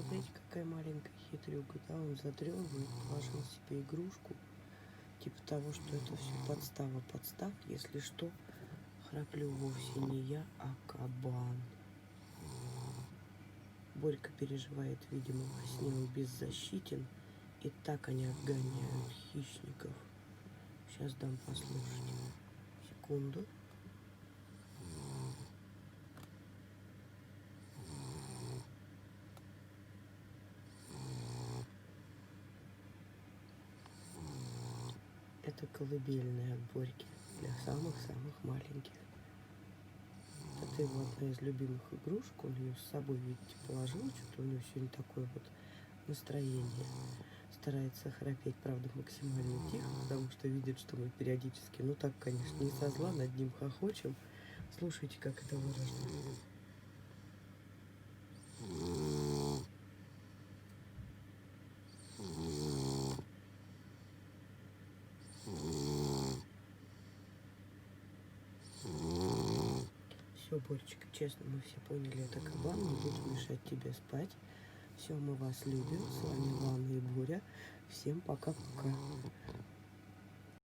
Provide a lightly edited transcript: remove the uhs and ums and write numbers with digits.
Смотрите, какая маленькая хитрюга, да, он задремывает, положил себе игрушку, типа того, что это все подстава. Если что, храплю вовсе не я, а кабан. Борька переживает, видимо, во сне он беззащитен, и так они отгоняют хищников. Сейчас дам послушать. Секунду. Это колыбельная от Борьки для самых-самых маленьких. Это его одна из любимых игрушек. Он ее с собой, видите, положил. Что-то у него сегодня такое вот настроение. Старается храпеть, правда, максимально тихо, потому что видит, что мы периодически, ну так, конечно, не со зла, над ним хохочем. Слушайте, как это выражено. Все, Боречка, честно, мы все поняли, это кабан, не будет мешать тебе спать. Все, мы вас любим. С вами Лана и Боря. Всем пока-пока.